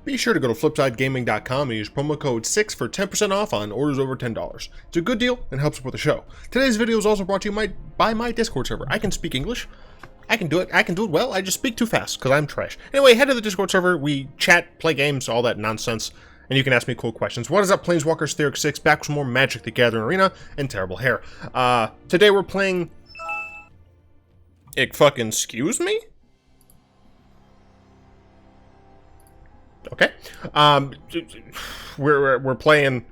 Be sure to go to flipsidegaming.com and use promo code 6 for 10% off on orders over $10. It's a good deal and helps support the show. Today's video is also brought to you by my Discord server. I can speak English. I can do it well. I just speak too fast because I'm trash. Anyway, head to the Discord server. We chat, play games, all that nonsense. And you can ask me cool questions. What is up, Planeswalkers Theoric 6? Back with some more Magic the Gathering Arena and Terrible Hair. Today we're playing... excuse me? Okay. We're playing...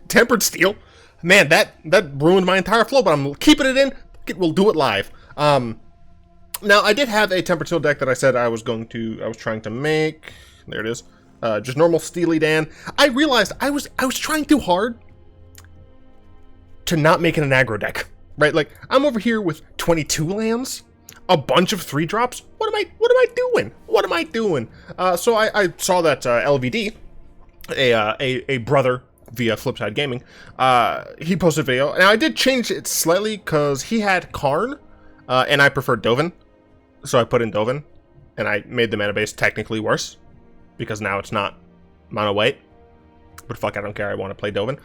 Tempered Steel. Man, that ruined my entire flow, but I'm keeping it in. We'll do it live. Now, I did have a Tempered Steel deck that I said I was trying to make... There it is. Just normal Steely Dan. I realized I was trying too hard to not make it an aggro deck, right? Like, I'm over here with 22 lands, a bunch of 3-drops. What am I doing? So I saw that LVD, a brother via Flipside Gaming, he posted a video. Now I did change it slightly because he had Karn, and I preferred Dovin, so I put in Dovin, and I made the mana base technically worse. Because now it's not mono white. But fuck, I don't care. I want to play Dovin.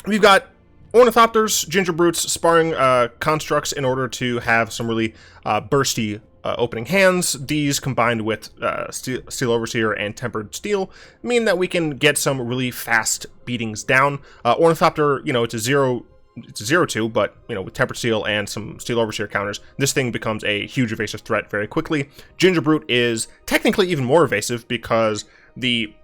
We've got Ornithopters, Gingerbrutes, Sparring Constructs in order to have some really bursty opening hands. These combined with Steel Overseer and Tempered Steel mean that we can get some really fast beatings down. Ornithopter, you know, it's a 0/2, but, you know, with Tempered Steel and some Steel Overseer counters, this thing becomes a huge evasive threat very quickly. Gingerbrute is technically even more evasive because the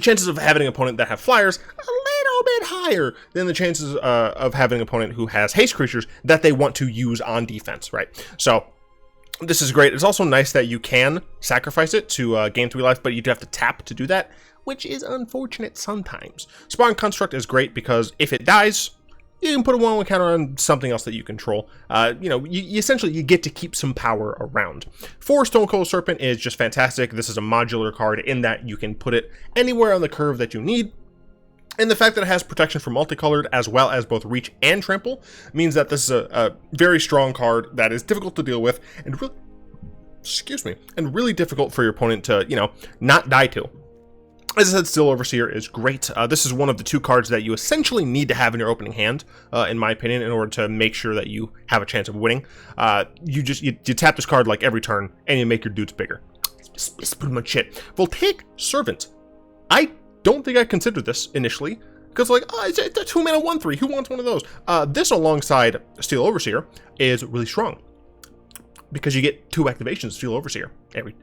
chances of having an opponent that have flyers a little bit higher than the chances of having an opponent who has haste creatures that they want to use on defense, right? So this is great. It's also nice that you can sacrifice it to gain 3 life, but you do have to tap to do that, which is unfortunate sometimes. Sparring Construct is great because if it dies, you can put a 1/1 counter on something else that you control. You know, you essentially get to keep some power around. 4 Stonecoil Serpent is just fantastic. This is a modular card in that you can put it anywhere on the curve that you need. And the fact that it has protection for multicolored as well as both reach and trample means that this is a very strong card that is difficult to deal with and really difficult for your opponent to, you know, not die to. As I said, Steel Overseer is great. This is one of the 2 cards that you essentially need to have in your opening hand, in my opinion, in order to make sure that you have a chance of winning. You tap this card like every turn, and you make your dudes bigger. It's pretty much it. Voltaic Servant. I don't think I considered this initially, because like, oh, it's a 2-mana 1/3. Who wants one of those? This alongside Steel Overseer is really strong, because you get 2 activations of Steel Overseer every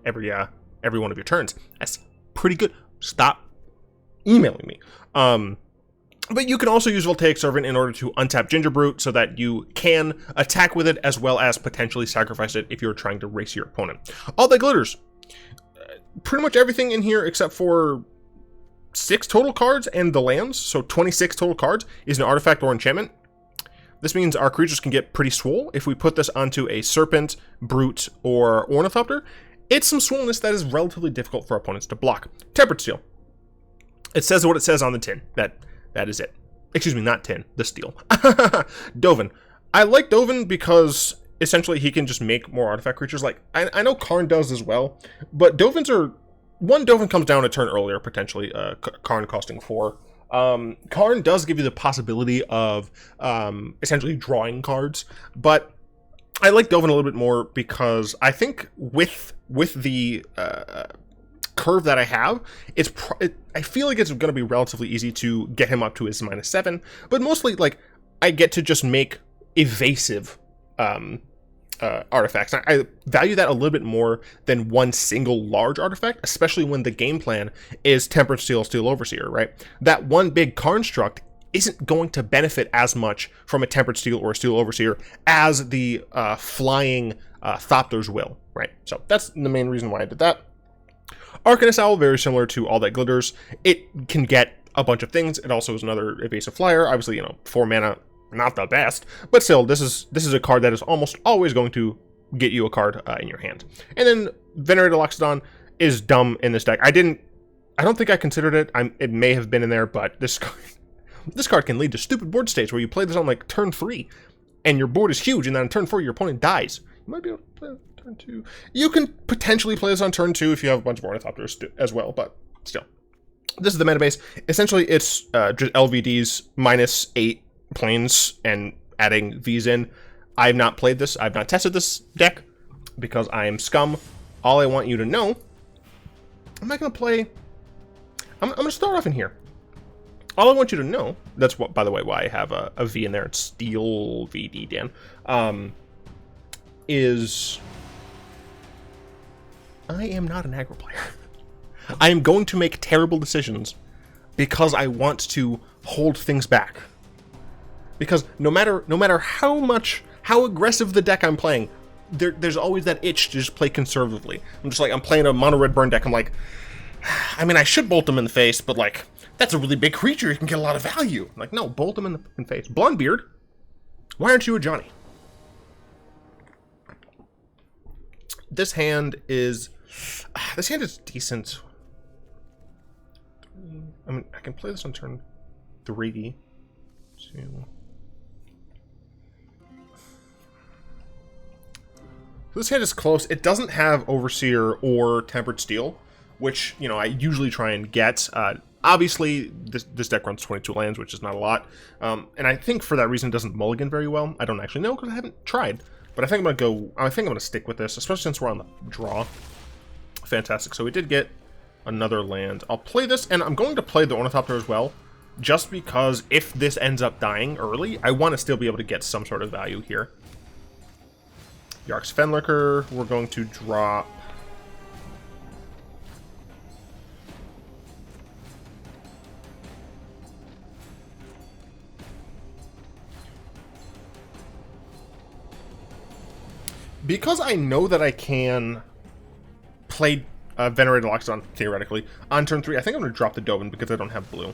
one of your turns. That's pretty good. Stop emailing me. But you can also use Voltaic Servant in order to untap Gingerbrute so that you can attack with it as well as potentially sacrifice it if you're trying to race your opponent. All that glitters. Pretty much everything in here except for 6 total cards and the lands, so 26 total cards, is an artifact or enchantment. This means our creatures can get pretty swole if we put this onto a Serpent, Brute, or Ornithopter. It's some swollenness that is relatively difficult for opponents to block. Tempered Steel. It says what it says on the tin. That is it. Excuse me, not tin. The steel. Dovin. I like Dovin because essentially he can just make more artifact creatures. Like, I know Karn does as well, but Dovins are... One Dovin comes down a turn earlier, potentially. Karn costing 4. Karn does give you the possibility of essentially drawing cards, but I like Dovin a little bit more because I think with the curve that I have, I feel like it's going to be relatively easy to get him up to his -7, but mostly like I get to just make evasive artifacts. I value that a little bit more than one single large artifact, especially when the game plan is Tempered Steel, Steel Overseer, right? That one big construct isn't going to benefit as much from a Tempered Steel or a Steel Overseer as the flying Thopters will, right? So that's the main reason why I did that. Arcanist Owl, very similar to All That Glitters. It can get a bunch of things. It also is another evasive flyer. Obviously, you know, 4 mana, not the best, but still, this is a card that is almost always going to get you a card in your hand. And then Venerated Loxodon is dumb in this deck. I don't think I considered it. It may have been in there, but this card can lead to stupid board states where you play this on like turn 3, and your board is huge, and then on turn 4 your opponent dies. You might be able to play turn 2. You can potentially play this on turn 2 if you have a bunch of Ornithopters as well, but still. This is the mana base. Essentially, it's just LVDs minus 8 planes and adding Vs in. I've not played this. I've not tested this deck because I am scum. All I want you to know, I'm not going to play... I'm going to start off in here. All I want you to know, that's what, by the way, why I have a V in there. It's Steel VD, Dan. Is I am not an aggro player. I am going to make terrible decisions because I want to hold things back. Because no matter how aggressive the deck I'm playing, there's always that itch to just play conservatively. I'm playing a mono red burn deck. I'm like, I mean, I should bolt him in the face, but like, that's a really big creature. You can get a lot of value. I'm like, no, bolt him in the face. Blondebeard, why aren't you a Johnny? This hand is decent. I mean, I can play this on turn 3. 2. This hand is close. It doesn't have Overseer or Tempered Steel, which, you know, I usually try and get. Obviously, this deck runs 22 lands, which is not a lot. And I think for that reason it doesn't mulligan very well. I don't actually know because I haven't tried. But I think I'm gonna stick with this, especially since we're on the draw. Fantastic. So we did get another land. I'll play this, and I'm going to play the Ornithopter as well, just because if this ends up dying early, I want to still be able to get some sort of value here. Yark's Fenlicker, we're going to drop... Because I know that I can play Venerated Loxodon, theoretically, on turn 3, I think I'm going to drop the Dovin because I don't have blue.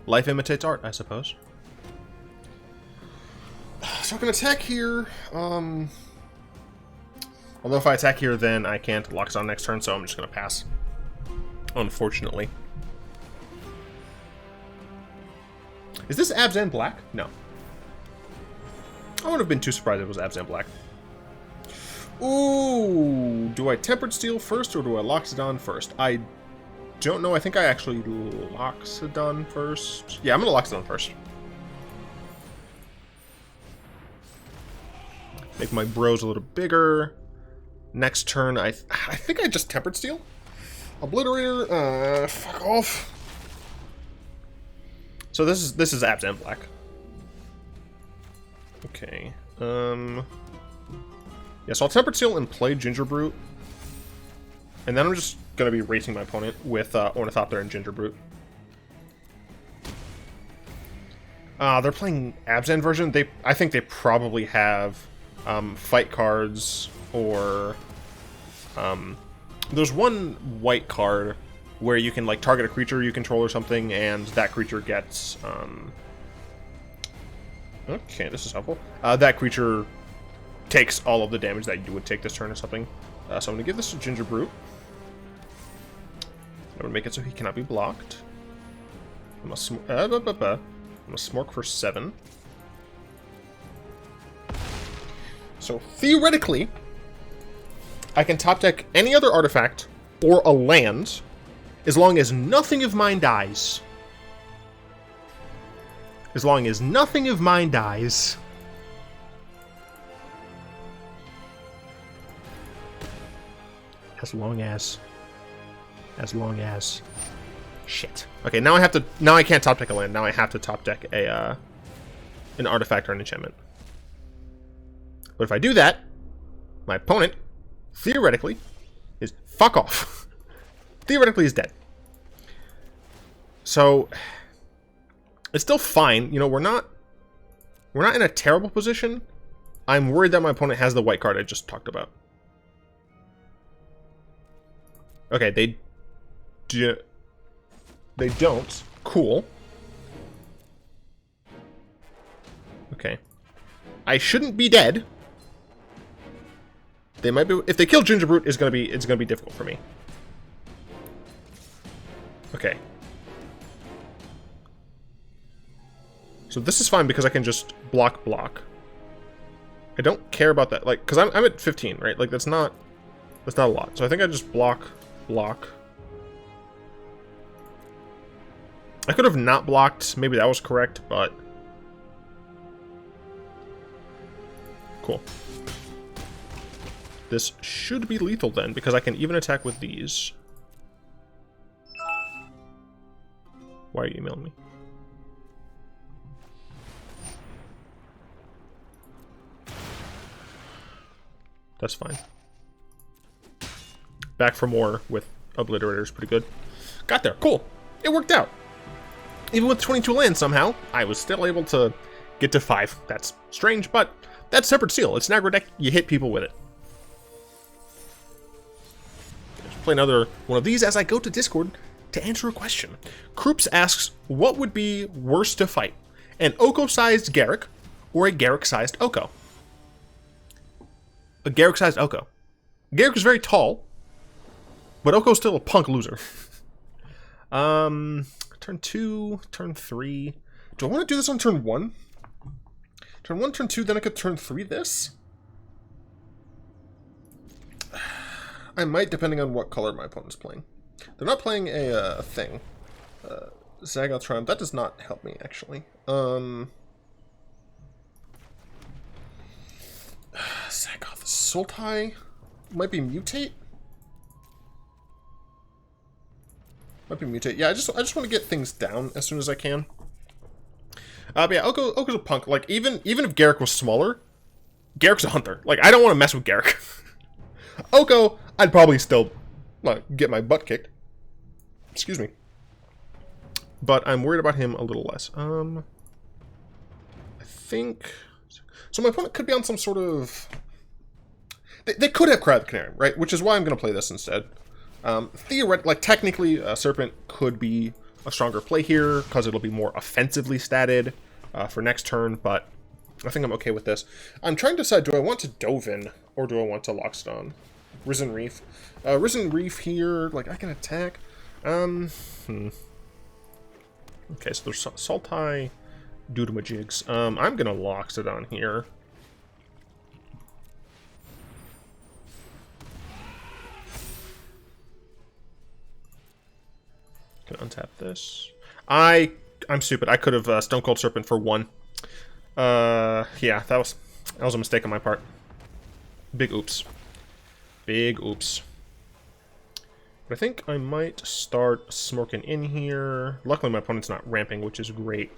Life imitates art, I suppose. So I can attack here. Although if I attack here, then I can't Loxodon next turn, so I'm just going to pass. Unfortunately. Is this Abzan Black? No. I wouldn't have been too surprised if it was Abzan Black. Ooh, do I Tempered Steel first or do I Loxodon first? I don't know. I think I actually Loxodon first. Yeah, I'm going to Loxodon first. Make my bros a little bigger. Next turn, I think I just Tempered Steel. Obliterator, fuck off. So this is Abzan Black. Okay. Yeah, so I'll Tempered Steel and play Gingerbrute. And then I'm just gonna be racing my opponent with Ornithopter and Gingerbrute. They're playing Abzan version. I think they probably have fight cards or there's one white card where you can like target a creature you control or something, and that creature gets okay, this is helpful. That creature takes all of the damage that you would take this turn or something. So I'm gonna give this to Gingerbrute. I'm gonna make it so he cannot be blocked. I'm gonna Smork for 7. So theoretically, I can top deck any other artifact or a land as long as nothing of mine dies. As long as nothing of mine dies. As long as. Shit. Okay, now I can't top deck a land. Now I have to top deck an artifact or an enchantment. But if I do that, my opponent, theoretically, is fuck off. Theoretically is dead. So it's still fine. You know, we're not in a terrible position. I'm worried that my opponent has the white card I just talked about. Okay, they don't. Cool. Okay. I shouldn't be dead. They might be. If they kill Gingerbrute, it's gonna be difficult for me. Okay. So this is fine because I can just block. I don't care about that, like, because I'm at 15, right? Like, that's not a lot. So I think I just block. I could have not blocked. Maybe that was correct, but cool. This should be lethal then, because I can even attack with these. Why are you emailing me? That's fine. Back for more with Obliterator is pretty good. Got there. Cool. It worked out. Even with 22 lands somehow, I was still able to get to 5. That's strange, but that's Separate Seal. It's an aggro deck. You hit people with it. Let's play another one of these as I go to Discord to answer a question. Kroops asks, what would be worse to fight? An Oko-sized Garruk or a Garruk-sized Oko? A Garruk-sized Oko. Garruk is very tall, but Oko's still a punk loser. Turn 2, turn 3. Do I want to do this on turn 1? Turn 1, turn 2, then I could turn 3 this? I might, depending on what color my opponent's playing. They're not playing a thing. Zagoth Triumph. That does not help me, actually. Zagoth. Sultai might be Mutate? Might be Mutate. Yeah, I just want to get things down as soon as I can. But yeah, Oko's a punk. Like, even if Garruk was smaller, Garruk's a hunter. Like, I don't want to mess with Garruk. Oko, I'd probably still get my butt kicked. Excuse me. But I'm worried about him a little less. I think... So my opponent could be on some sort of... They could have Cry of the Canary, right? Which is why I'm going to play this instead. Theoretically, like, technically, Serpent could be a stronger play here, because it'll be more offensively statted for next turn, but I think I'm okay with this. I'm trying to decide, do I want to Dovin, or do I want to Loxodon? Risen Reef. Risen Reef here, like, I can attack. Okay, so there's Sultai Doodamajigs. I'm gonna Loxodon here. Gonna untap this. I'm stupid. I could have Stonecoil Serpent for 1. Yeah, that was a mistake on my part. Big oops. Big oops. But I think I might start smoking in here. Luckily, my opponent's not ramping, which is great.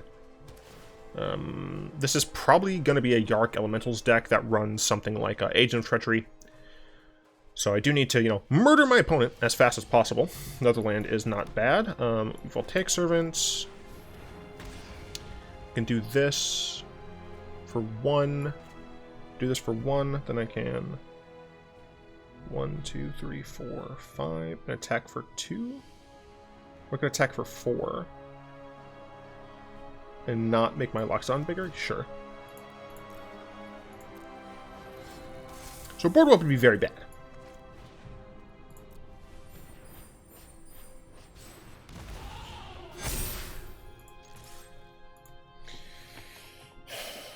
This is probably going to be a Yarok Elementals deck that runs something like Agent of Treachery. So I do need to, you know, murder my opponent as fast as possible. Another land is not bad. Voltaic Servant. Can do this for 1. Do this for 1, then I can 1, 2, 3, 4, 5. And attack for 2. We're gonna attack for 4. And not make my Loxodon bigger? Sure. So board wipe would be very bad.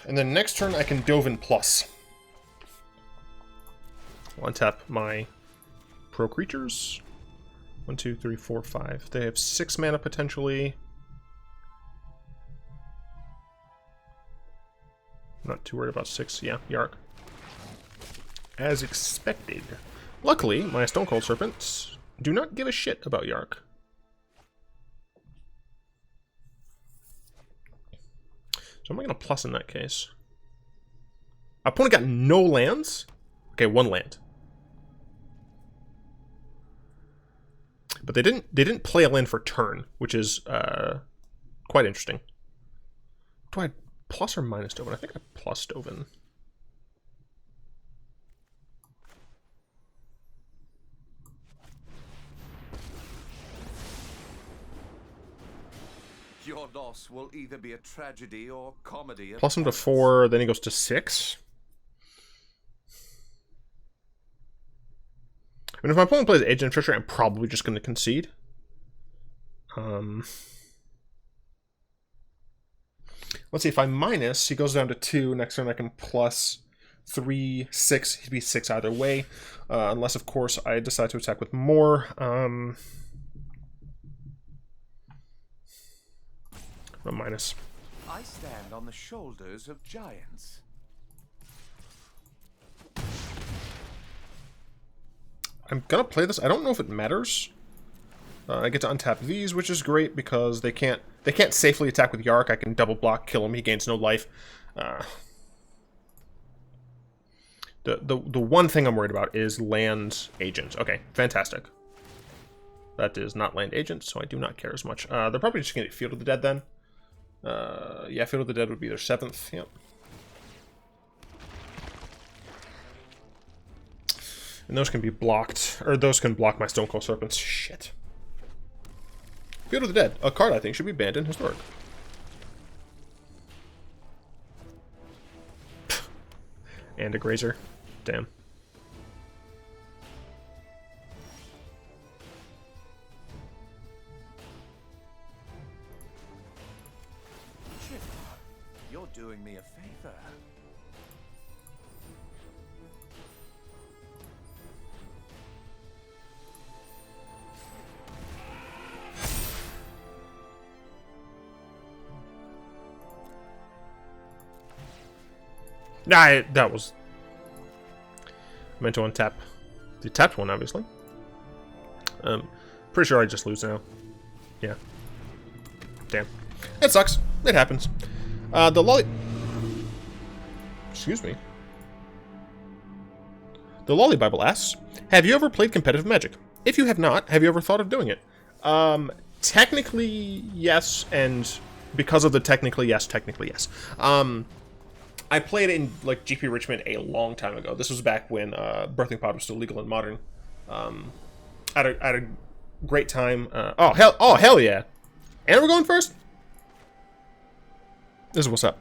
And then next turn I can Dovin plus. I'll untap my pro creatures. 1, 2, 3, 4, 5. They have 6 mana potentially. I'm not too worried about 6. Yeah, Yarok. As expected. Luckily, my Stonecoil Serpents do not give a shit about Yarok. So am I going to plus in that case? Opponent got no lands? Okay, 1 land. But they didn't play a land for turn, which is quite interesting. Do I plus or minus Dovin? I think I plus Dovin. Your loss will either be a tragedy or comedy. Plus him to 4, then he goes to 6. I mean, if my opponent plays Agent of Treachery, I'm probably just going to concede. Let's see, if I minus, he goes down to 2. Next turn I can plus 3, 6. He'd be 6 either way. Unless, of course, I decide to attack with more. A minus. I stand on the shoulders of giants. I'm gonna play this. I don't know if it matters. I get to untap these, which is great because they can't safely attack with Yarok. I can double block, kill him. He gains no life. The one thing I'm worried about is land agents. Okay, fantastic. That is not land agents, so I do not care as much. They're probably just gonna get Field of the Dead then. Yeah, Field of the Dead would be their 7th. Yep. And those can be blocked, or those can block my Stonecoil Serpents. Shit. Field of the Dead, a card I think should be banned in Historic. And a Grazer. Damn. You're doing me a favor. Nah, that was... I meant to untap the tapped one, obviously. Pretty sure I just lose now. Yeah. Damn. It sucks. It happens. The lolly... Excuse me. The Lolly Bible asks, have you ever played competitive Magic? If you have not, have you ever thought of doing it? Technically, yes, and because of the technically yes. I played it in, like, GP Richmond a long time ago. This was back when Birthing Pod was still legal in Modern. Had a great time. Oh, hell yeah. And we're going first? This is what's up.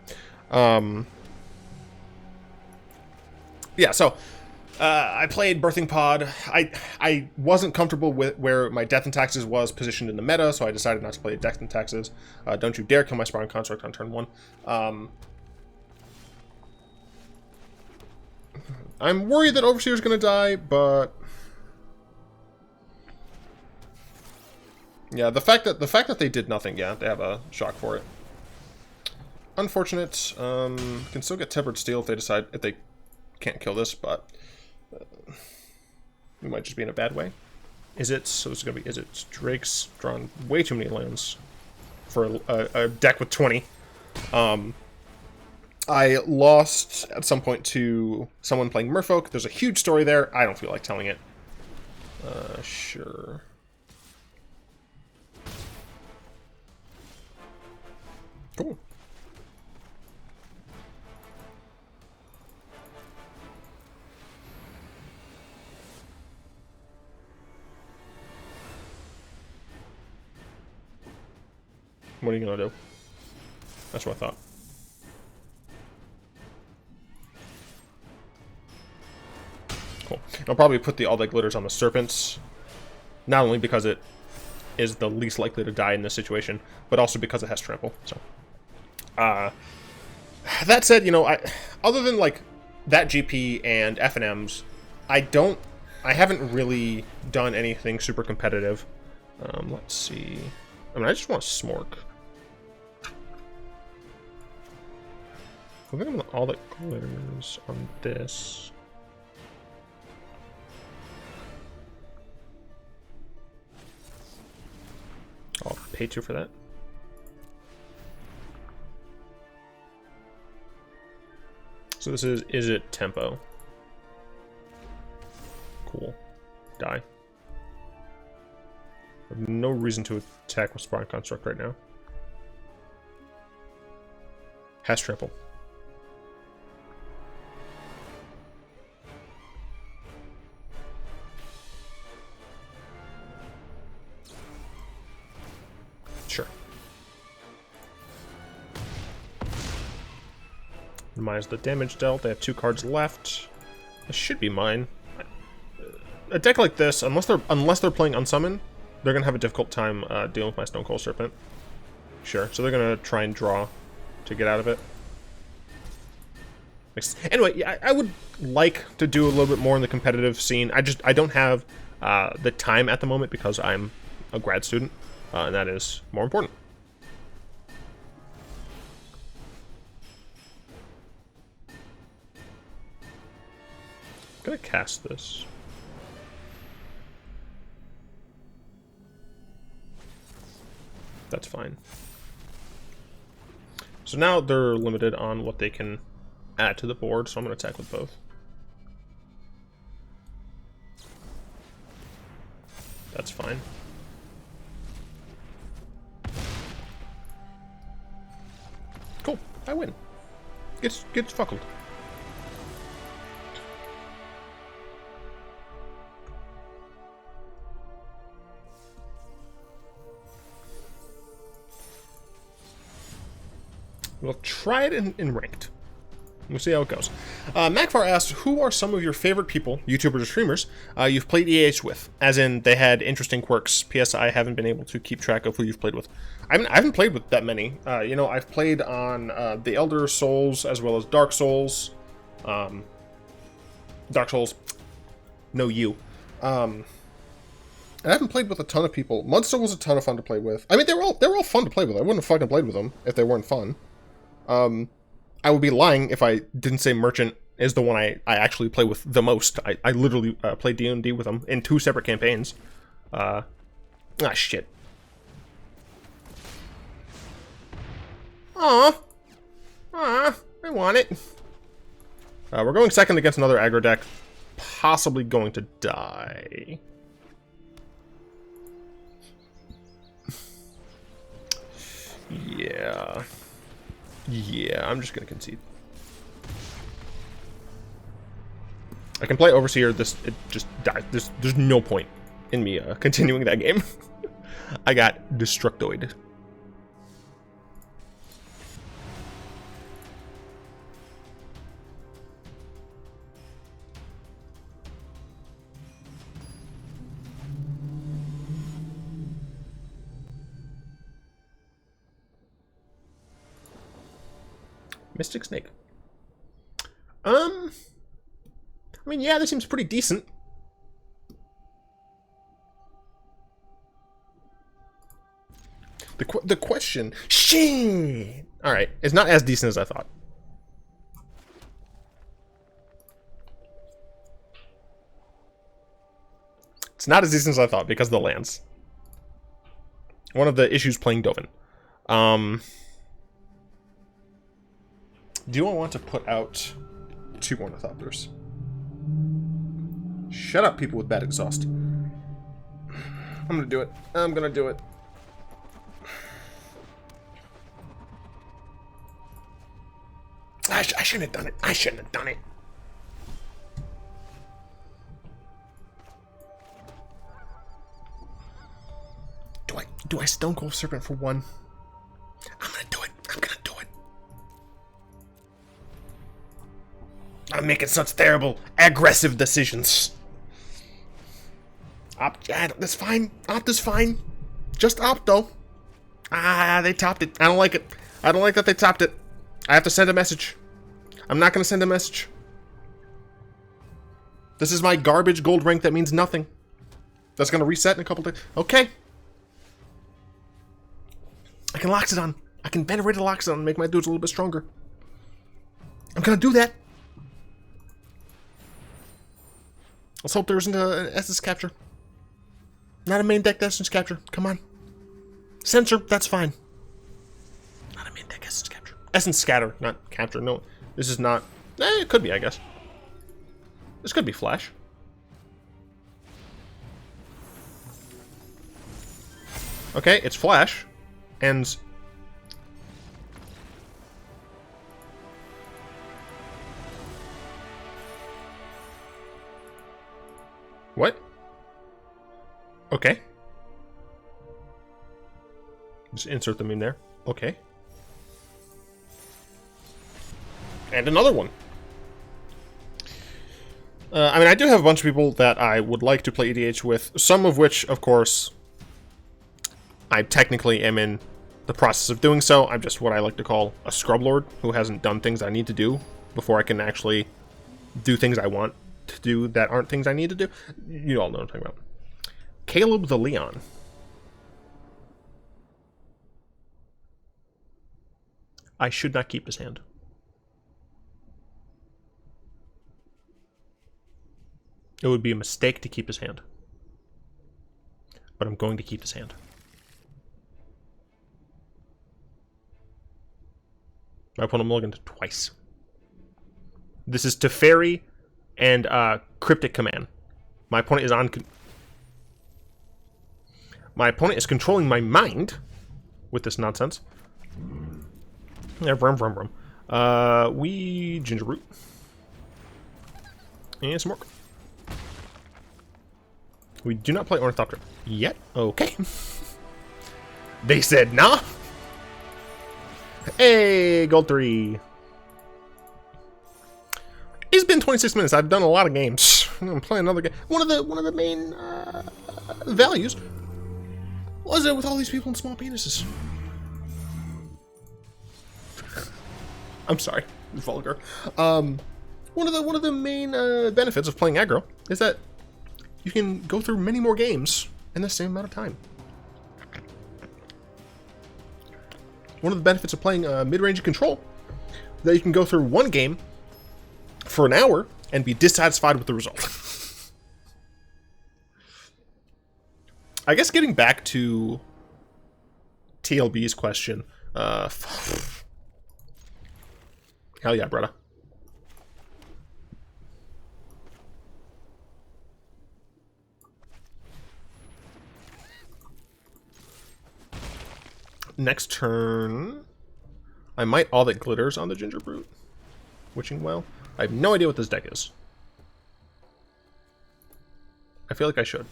Yeah, so I played Birthing Pod. I wasn't comfortable with where my Death and Taxes was positioned in the meta, so I decided not to play Death and Taxes. Don't you dare kill my Sparring Construct on turn 1. I'm worried that Overseer's gonna die, but yeah, the fact that they did nothing, yeah, they have a shock for it. Unfortunate. Can still get Tempered Steel if they can't kill this, but we might just be in a bad way. So this is gonna be Izzet. Drake's drawn way too many lands for a deck with 20. I lost at some point to someone playing Merfolk. There's a huge story there. I don't feel like telling it. Sure. Cool. What are you gonna do? That's what I thought. Cool. I'll probably put the All That Glitters on the Serpents, not only because it is the least likely to die in this situation, but also because it has Trample. So, that said, you know, other than like that GP and FNMs, I haven't really done anything super competitive. Let's see. I mean, I just want to Smork. I think I'm gonna All That Glitters on this. I'll pay 2 for that. So this is Izzet Tempo. Cool. Die. I have no reason to attack with Sparring Construct right now. Has Trample. Sure. Minus the damage dealt. They have 2 cards left. This should be mine. A deck like this, unless they're playing Unsummon, they're gonna have a difficult time dealing with my Stonecoil Serpent. Sure. So they're gonna try and draw to get out of it. Anyway, yeah, I would like to do a little bit more in the competitive scene. I don't have the time at the moment because I'm a grad student, and that is more important. I'm gonna cast this. That's fine. So now they're limited on what they can add to the board, so I'm going to attack with both. That's fine. Cool, I win. Gets fuckled. We'll try it in ranked. We'll see how it goes. Macfar asks, who are some of your favorite people, YouTubers or streamers, you've played EDH with? As in, they had interesting quirks. P.S. I haven't been able to keep track of who you've played with. I haven't played with that many. You know, I've played on the Elder Souls as well as Dark Souls. Dark Souls. No, you. I haven't played with a ton of people. Munster was a ton of fun to play with. I mean, they were all fun to play with. I wouldn't have fucking played with them if they weren't fun. I would be lying if I didn't say Merchant is the one I actually play with the most. I literally played D&D with them in 2 separate campaigns. Shit. I want it. We're going second against another aggro deck. Possibly going to die. Yeah. Yeah, I'm just gonna concede. I can play Overseer. It just dies. There's no point in me continuing that game. I got Destructoid. Mystic Snake. I mean, yeah, this seems pretty decent. The question... Shit! Alright, it's not as decent as I thought. It's not as decent as I thought because of the lands. One of the issues playing Dovin. Do I want to put out 2 Ornithopters? Shut up, people with bad exhaust. I'm gonna do it. I'm gonna do it. I shouldn't have done it. I shouldn't have done it. Do I Stonecoil Serpent for 1? I'm gonna do it. I'm gonna do it. I'm making such terrible, aggressive decisions. Opt, yeah, that's fine. Opt is fine. Just opt, though. They topped it. I don't like it. I don't like that they topped it. I have to send a message. I'm not going to send a message. This is my garbage gold rank that means nothing. That's going to reset in a couple days. Okay. I can Loxodon. I can Venerated Loxodon and make my dudes a little bit stronger. I'm going to do that. Let's hope there isn't an essence capture. Not a main deck essence capture. Come on. Censor, that's fine. Not a main deck essence capture. Essence scatter, not capture. No, this is not... it could be, I guess. This could be Flash. Okay, it's Flash. And... What? Okay. Just insert them in there. Okay. And another one. I mean, I do have a bunch of people that I would like to play EDH with. Some of which, of course, I technically am in the process of doing so, I'm just what I like to call a scrub lord who hasn't done things I need to do before I can actually do things I want to do that aren't things I need to do. You all know what I'm talking about. Caleb the Leon. I should not keep his hand. It would be a mistake to keep his hand. But I'm going to keep his hand. My opponent mulliganed twice. This is Teferi and Cryptic Command. My opponent is on... My opponent is controlling my mind with this nonsense. Yeah, brum, brum, brum. We Gingerbrute. And Smork. We do not play Ornithopter yet. Okay. They said nah. Hey, gold 3. It's been 26 minutes. I've done a lot of games. I'm playing another game. One of the main values was it with all these people in small penises. I'm sorry, vulgar. One of the main benefits of playing aggro is that you can go through many more games in the same amount of time. One of the benefits of playing mid-range control is that you can go through one game for an hour and be dissatisfied with the result. I guess getting back to TLB's question, hell yeah, brother. Next turn, I might All That Glitters on the Gingerbrute. Witching Well. I have no idea what this deck is. I feel like I should.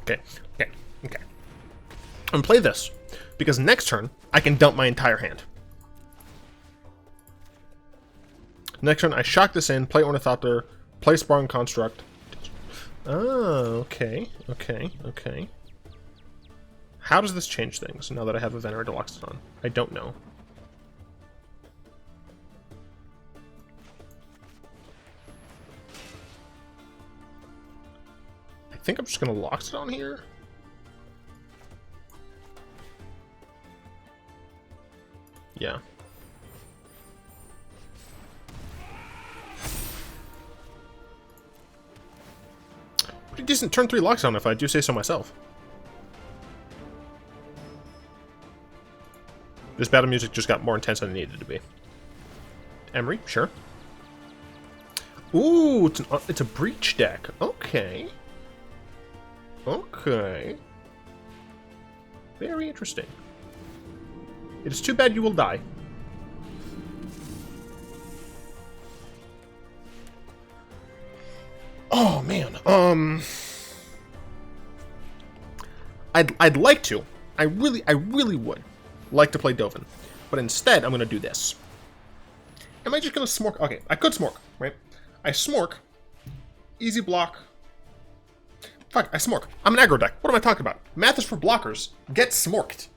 Okay. I'm gonna play this, because next turn, I can dump my entire hand. Next turn, I shock this in, play Ornithopter, play Sparring Construct. Oh, okay. How does this change things, now that I have a Venerated Loxodon? I don't know. I think I'm just gonna Loxodon here. Yeah. Pretty decent turn 3 Loxodon, if I do say so myself. This battle music just got more intense than it needed to be. Emery, sure. Ooh, it's a Breach deck. Okay. Very interesting. It is too bad you will die. Oh man, I'd like to. I really would like to play Dovin, but instead I'm gonna do this. Am I just gonna Smork? Okay, I could Smork, right? I Smork, easy block. Fuck, I Smork. I'm an aggro deck. What am I talking about? Math is for blockers. Get Smorked.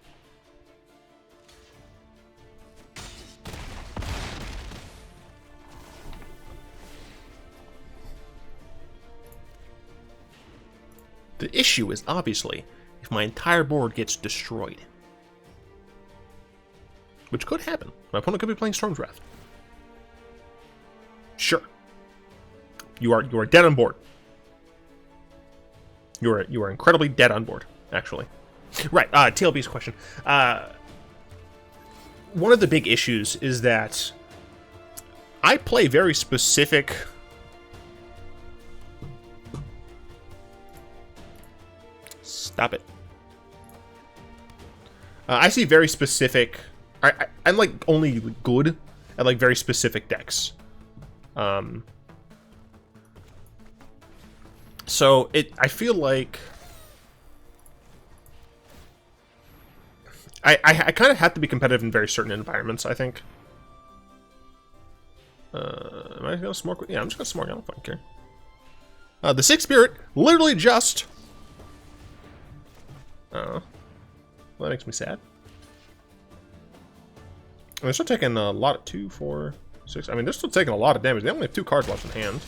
The issue is obviously if my entire board gets destroyed. Which could happen. My opponent could be playing Storm's Wrath. Sure. You are dead on board. You are incredibly dead on board, actually. Right, TLB's question. One of the big issues is that I play very specific... Stop it. I see very specific... I'm like only good at like very specific decks. So I feel like I kind of have to be competitive in very certain environments, I think. Am I gonna smork? Yeah, I'm just gonna smork. I don't fucking care. The Sixth Spirit literally just. Well, that makes me sad. And they're still taking a lot of 2, 4, 6. I mean, they're still taking a lot of damage. They only have 2 cards left in hand.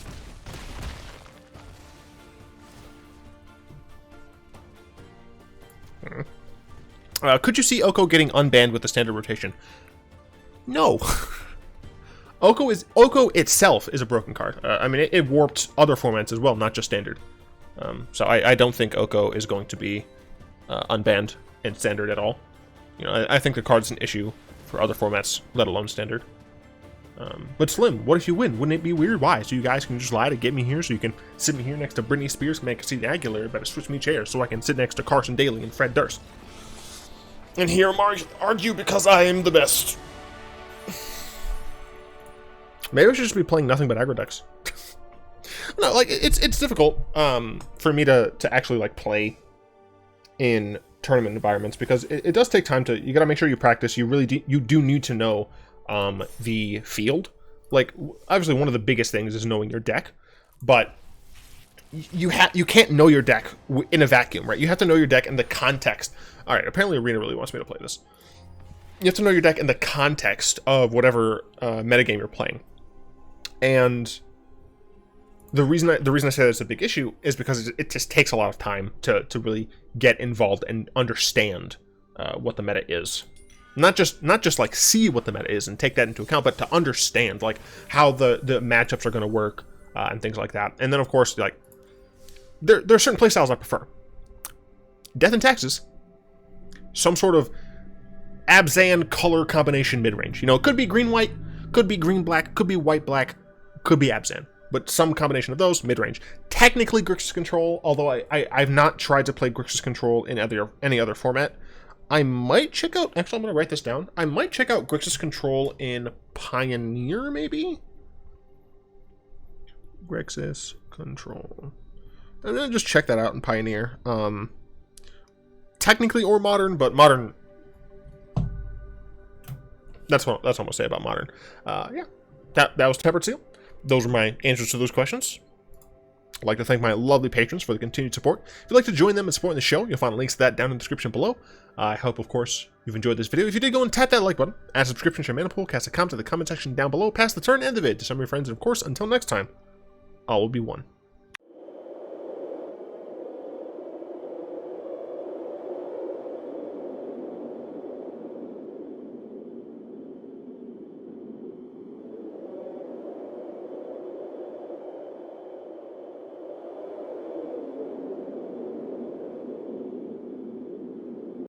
Could you see Oko getting unbanned with the standard rotation? No. Oko itself is a broken card. I mean, it warped other formats as well, not just standard. So I don't think Oko is going to be unbanned in standard at all. You know, I think the card's an issue for other formats, let alone standard. But Slim, what if you win? Wouldn't it be weird? Why? So you guys can just lie to get me here, so you can sit me here next to Britney Spears, make a seat Aguilar, better switch me chairs, so I can sit next to Carson Daly and Fred Durst. And here argue because I am the best. Maybe I should just be playing nothing but aggro decks. No, like it's difficult for me to actually like play in tournament environments because it does take time to. You gotta make sure you practice. You really do need to know the field. Like obviously one of the biggest things is knowing your deck, but you can't know your deck in a vacuum, right? You have to know your deck in the context. All right, apparently Arena really wants me to play this. You have to know your deck in the context of whatever metagame you're playing. And the reason I say that's a big issue is because it just takes a lot of time to really get involved and understand what the meta is. Not just like see what the meta is and take that into account, but to understand like how the matchups are going to work and things like that. And then of course like there are certain playstyles I prefer. Death and Taxes, some sort of Abzan color combination mid-range. You know, it could be green-white, could be green-black, could be white-black, could be Abzan. But some combination of those, mid-range. Technically Grixis Control, although I've not tried to play Grixis Control in any other format. I might check out, actually I'm going to write this down. I might check out Grixis Control in Pioneer, maybe? Grixis Control. I'm going to just check that out in Pioneer. Technically or Modern, but Modern... That's what I'm going to say about Modern. Yeah, that was Tempered Seal. Those were my answers to those questions. I'd like to thank my lovely patrons for the continued support. If you'd like to join them and support the show, you'll find links to that down in the description below. I hope, of course, you've enjoyed this video. If you did, go and tap that like button, add subscription to your mana pool, cast a comment in the comment section down below, pass the turn and the vid to some of your friends, and of course, until next time, all will be one.